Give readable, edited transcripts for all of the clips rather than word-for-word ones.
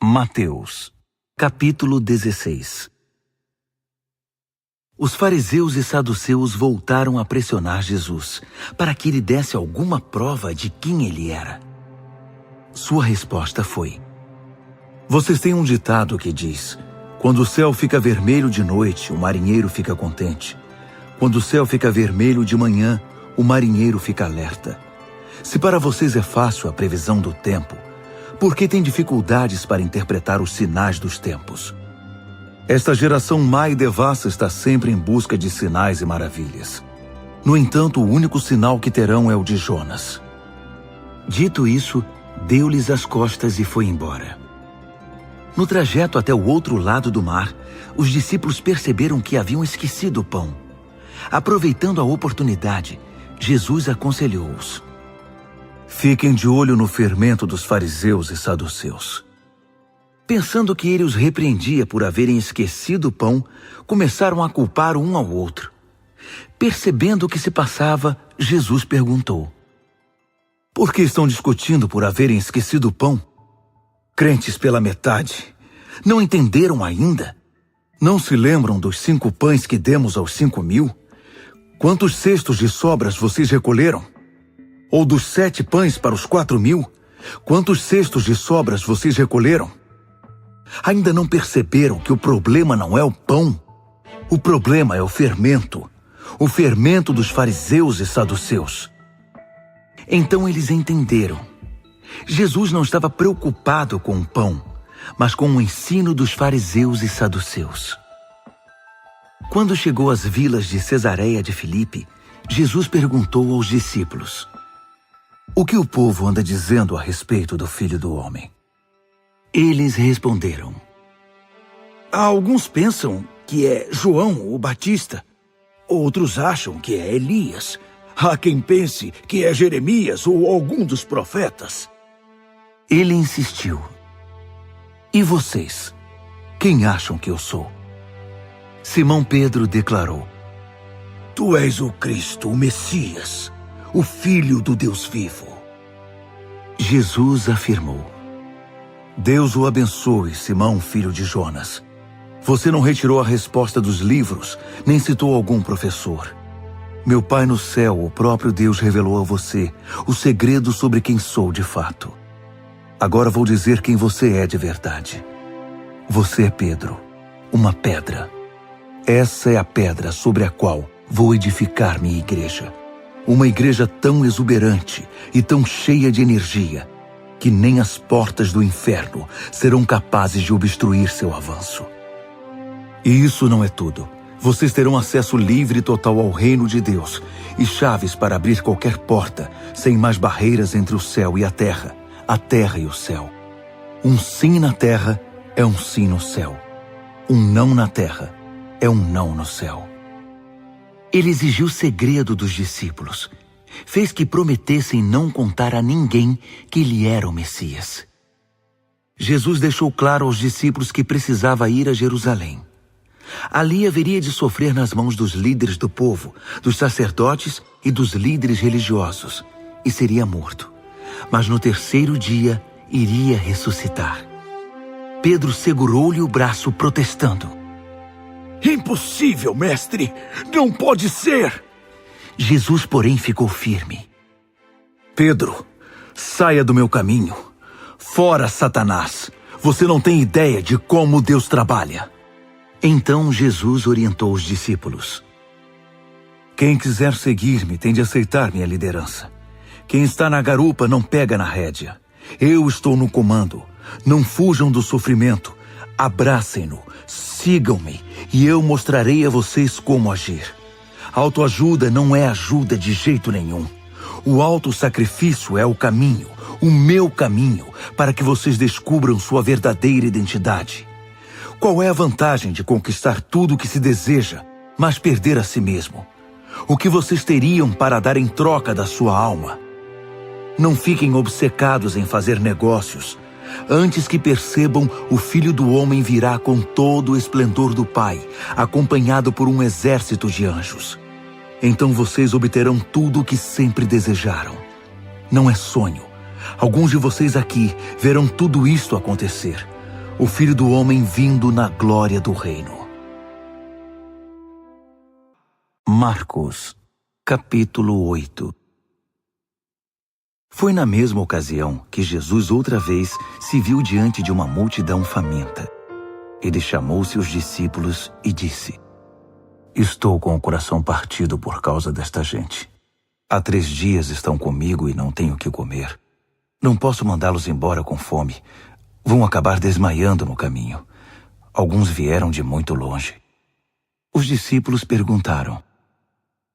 Mateus, capítulo 16. Os fariseus e saduceus voltaram a pressionar Jesus para que ele desse alguma prova de quem ele era. Sua resposta foi: vocês têm um ditado que diz: quando o céu fica vermelho de noite, o marinheiro fica contente. Quando o céu fica vermelho de manhã, o marinheiro fica alerta. Se para vocês é fácil a previsão do tempo, por que tem dificuldades para interpretar os sinais dos tempos? Esta geração má e devassa está sempre em busca de sinais e maravilhas. No entanto, o único sinal que terão é o de Jonas. Dito isso, deu-lhes as costas e foi embora. No trajeto até o outro lado do mar, os discípulos perceberam que haviam esquecido o pão. Aproveitando a oportunidade, Jesus aconselhou-os: fiquem de olho no fermento dos fariseus e saduceus. Pensando que ele os repreendia por haverem esquecido o pão, começaram a culpar um ao outro. Percebendo o que se passava, Jesus perguntou: por que estão discutindo por haverem esquecido o pão? Crentes pela metade, não entenderam ainda? Não se lembram dos 5 pães que demos aos 5.000? Quantos cestos de sobras vocês recolheram? Ou dos 7 pães para os 4.000? Quantos cestos de sobras vocês recolheram? Ainda não perceberam que o problema não é o pão? O problema é o fermento dos fariseus e saduceus. Então eles entenderam. Jesus não estava preocupado com o pão, mas com o ensino dos fariseus e saduceus. Quando chegou às vilas de Cesareia de Filipe, Jesus perguntou aos discípulos: o que o povo anda dizendo a respeito do Filho do Homem? Eles responderam: alguns pensam que é João o Batista, outros acham que é Elias, há quem pense que é Jeremias ou algum dos profetas. Ele insistiu: e vocês? Quem acham que eu sou? Simão Pedro declarou: tu és o Cristo, o Messias, o Filho do Deus vivo. Jesus afirmou: Deus o abençoe, Simão, filho de Jonas. Você não retirou a resposta dos livros, nem citou algum professor. Meu Pai no céu, o próprio Deus, revelou a você o segredo sobre quem sou de fato. Agora vou dizer quem você é de verdade. Você é Pedro, uma pedra. Essa é a pedra sobre a qual vou edificar minha igreja. Uma igreja tão exuberante e tão cheia de energia que nem as portas do inferno serão capazes de obstruir seu avanço. E isso não é tudo. Vocês terão acesso livre e total ao reino de Deus e chaves para abrir qualquer porta, sem mais barreiras entre o céu e a terra e o céu. Um sim na terra é um sim no céu. Um não na terra é um não no céu. Ele exigiu o segredo dos discípulos. Fez que prometessem não contar a ninguém que ele era o Messias. Jesus deixou claro aos discípulos que precisava ir a Jerusalém. Ali haveria de sofrer nas mãos dos líderes do povo, dos sacerdotes e dos líderes religiosos, e seria morto. Mas no 3º dia iria ressuscitar. Pedro segurou-lhe o braço protestando: impossível, mestre! Não pode ser! Jesus, porém, ficou firme. Pedro, saia do meu caminho. Fora, Satanás! Você não tem ideia de como Deus trabalha. Então Jesus orientou os discípulos: quem quiser seguir-me tem de aceitar minha liderança. Quem está na garupa não pega na rédea. Eu estou no comando. Não fujam do sofrimento. Abracem-no, sigam-me e eu mostrarei a vocês como agir. Autoajuda não é ajuda de jeito nenhum. O autossacrifício é o caminho, o meu caminho, para que vocês descubram sua verdadeira identidade. Qual é a vantagem de conquistar tudo o que se deseja, mas perder a si mesmo? O que vocês teriam para dar em troca da sua alma? Não fiquem obcecados em fazer negócios. Antes que percebam, o Filho do Homem virá com todo o esplendor do Pai, acompanhado por um exército de anjos. Então vocês obterão tudo o que sempre desejaram. Não é sonho. Alguns de vocês aqui verão tudo isto acontecer. o Filho do Homem vindo na glória do reino. Marcos, capítulo 8. Foi na mesma ocasião que Jesus outra vez se viu diante de uma multidão faminta. Ele chamou seus discípulos e disse: Estou com o coração partido por causa desta gente. Há 3 dias estão comigo e não tenho o que comer. Não posso mandá-los embora com fome. Vão acabar desmaiando no caminho. Alguns vieram de muito longe. Os discípulos perguntaram: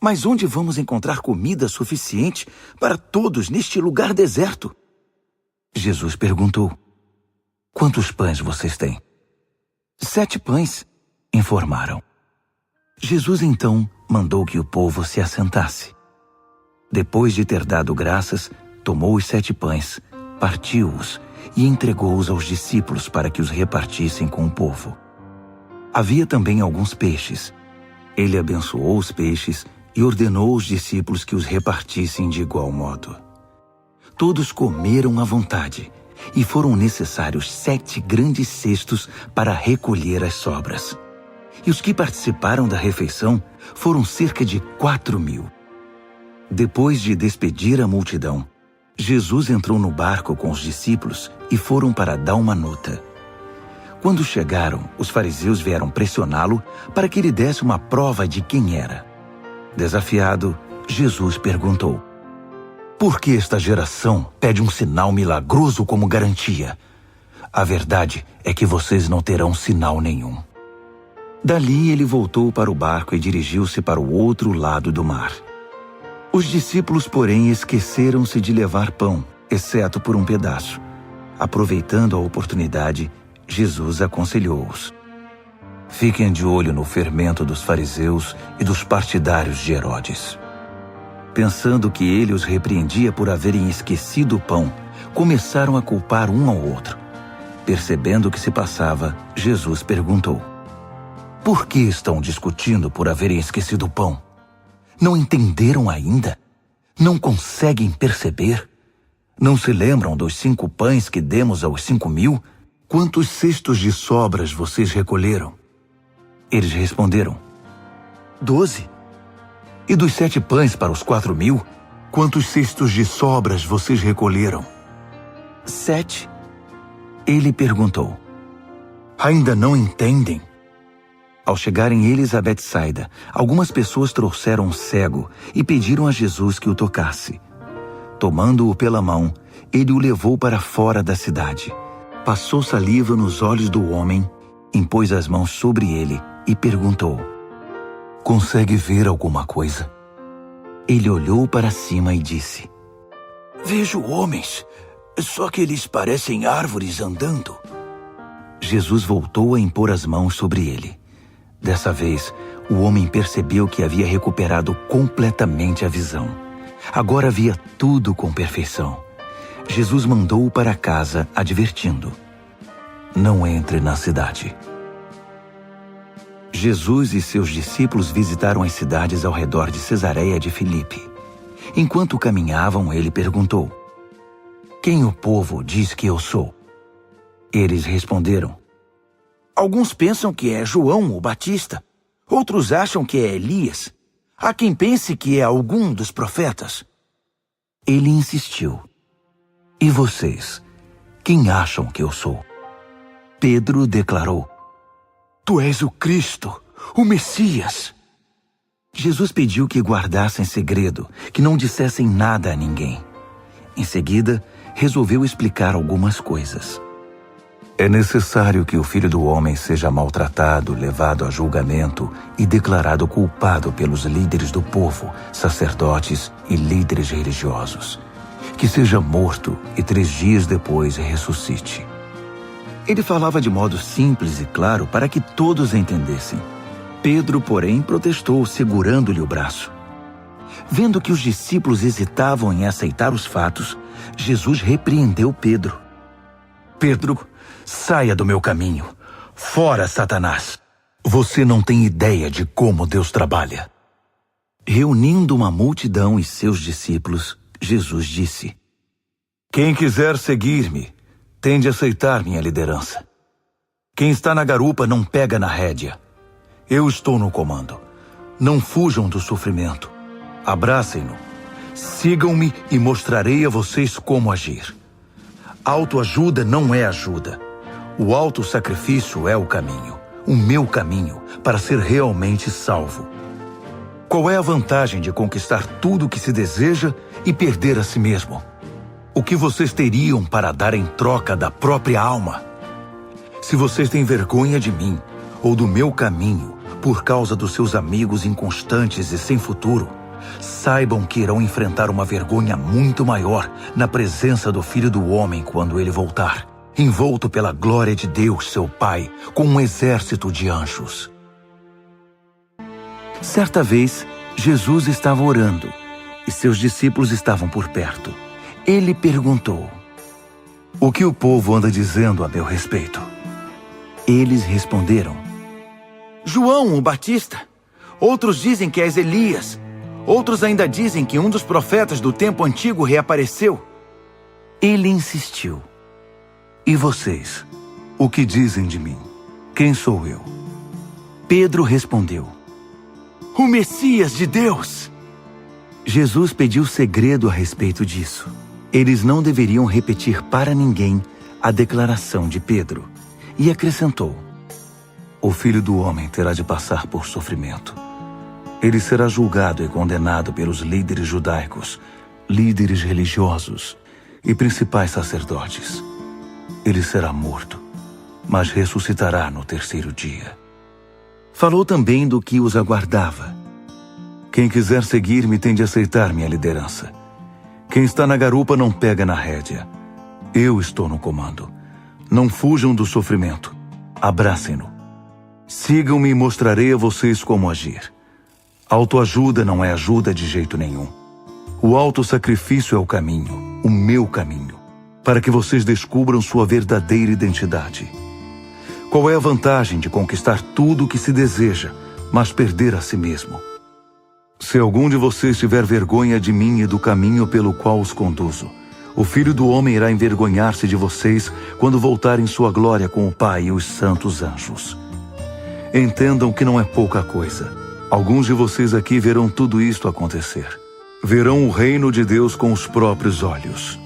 Mas onde vamos encontrar comida suficiente para todos neste lugar deserto? Jesus perguntou: Quantos pães vocês têm? 7 pães, informaram. Jesus então mandou que o povo se assentasse. Depois de ter dado graças, tomou os 7 pães, partiu-os e entregou-os aos discípulos para que os repartissem com o povo. Havia também alguns peixes. Ele abençoou os peixes e ordenou aos discípulos que os repartissem de igual modo. Todos comeram à vontade, e foram necessários 7 grandes cestos para recolher as sobras. E os que participaram da refeição foram cerca de 4.000. Depois de despedir a multidão, Jesus entrou no barco com os discípulos e foram para Dalmanuta. Quando chegaram, os fariseus vieram pressioná-lo para que ele desse uma prova de quem era. Desafiado, Jesus perguntou: Por que esta geração pede um sinal milagroso como garantia? A verdade é que vocês não terão sinal nenhum. Dali ele voltou para o barco e dirigiu-se para o outro lado do mar. Os discípulos, porém, esqueceram-se de levar pão, exceto por um pedaço. Aproveitando a oportunidade, Jesus aconselhou-os: Fiquem de olho no fermento dos fariseus e dos partidários de Herodes. Pensando que ele os repreendia por haverem esquecido o pão, começaram a culpar um ao outro. Percebendo o que se passava, Jesus perguntou: Por que estão discutindo por haverem esquecido o pão? Não entenderam ainda? Não conseguem perceber? Não se lembram dos 5 pães que demos aos 5.000? Quantos cestos de sobras vocês recolheram? Eles responderam: 12. E dos 7 pães para os 4.000, quantos cestos de sobras vocês recolheram? 7. Ele perguntou: Ainda não entendem? Ao chegarem eles a Betsaida, algumas pessoas trouxeram um cego e pediram a Jesus que o tocasse. Tomando-o pela mão, ele o levou para fora da cidade. Passou saliva nos olhos do homem, impôs as mãos sobre ele e perguntou: Consegue ver alguma coisa? Ele olhou para cima e disse: Vejo homens, só que eles parecem árvores andando. Jesus voltou a impor as mãos sobre ele. Dessa vez, o homem percebeu que havia recuperado completamente a visão. Agora via tudo com perfeição. Jesus mandou-o para casa, advertindo: Não entre na cidade. Jesus e seus discípulos visitaram as cidades ao redor de Cesareia de Filipe. Enquanto caminhavam, ele perguntou: Quem o povo diz que eu sou? Eles responderam: Alguns pensam que é João o Batista, outros acham que é Elias. Há quem pense que é algum dos profetas. Ele insistiu: E vocês, quem acham que eu sou? Pedro declarou: Tu és o Cristo, o Messias. Jesus pediu que guardassem segredo, que não dissessem nada a ninguém. Em seguida, resolveu explicar algumas coisas. É necessário que o Filho do Homem seja maltratado, levado a julgamento e declarado culpado pelos líderes do povo, sacerdotes e líderes religiosos. Que seja morto e 3 dias depois ressuscite. Ele falava de modo simples e claro para que todos entendessem. Pedro, porém, protestou, segurando-lhe o braço. Vendo que os discípulos hesitavam em aceitar os fatos, Jesus repreendeu Pedro. Pedro, saia do meu caminho. Fora, Satanás. Você não tem ideia de como Deus trabalha. Reunindo uma multidão e seus discípulos, Jesus disse: Quem quiser seguir-me, tem de aceitar minha liderança. Quem está na garupa não pega na rédea. Eu estou no comando. Não fujam do sofrimento. Abracem-no. Sigam-me e mostrarei a vocês como agir. Autoajuda não é ajuda. O autossacrifício é o caminho, o meu caminho, para ser realmente salvo. Qual é a vantagem de conquistar tudo o que se deseja e perder a si mesmo? O que vocês teriam para dar em troca da própria alma? Se vocês têm vergonha de mim ou do meu caminho por causa dos seus amigos inconstantes e sem futuro, saibam que irão enfrentar uma vergonha muito maior na presença do Filho do Homem quando ele voltar, envolto pela glória de Deus, seu Pai, com um exército de anjos. Certa vez, Jesus estava orando e seus discípulos estavam por perto. Ele perguntou: "O que o povo anda dizendo a meu respeito?" Eles responderam: "João, o Batista. Outros dizem que és Elias. Outros ainda dizem que um dos profetas do tempo antigo reapareceu." Ele insistiu: "E vocês? O que dizem de mim? Quem sou eu?" Pedro respondeu: "O Messias de Deus." Jesus pediu segredo a respeito disso. Eles não deveriam repetir para ninguém a declaração de Pedro. E acrescentou: "O Filho do Homem terá de passar por sofrimento. Ele será julgado e condenado pelos líderes judaicos, líderes religiosos e principais sacerdotes. Ele será morto, mas ressuscitará no terceiro dia." Falou também do que os aguardava. "Quem quiser seguir-me tem de aceitar minha liderança. Quem está na garupa não pega na rédea. Eu estou no comando. Não fujam do sofrimento. Abracem-no. Sigam-me e mostrarei a vocês como agir. Autoajuda não é ajuda de jeito nenhum. O autossacrifício é o caminho, o meu caminho, para que vocês descubram sua verdadeira identidade. Qual é a vantagem de conquistar tudo o que se deseja, mas perder a si mesmo? Se algum de vocês tiver vergonha de mim e do caminho pelo qual os conduzo, o Filho do Homem irá envergonhar-se de vocês quando voltar em sua glória com o Pai e os santos anjos. Entendam que não é pouca coisa. Alguns de vocês aqui verão tudo isto acontecer. Verão o reino de Deus com os próprios olhos."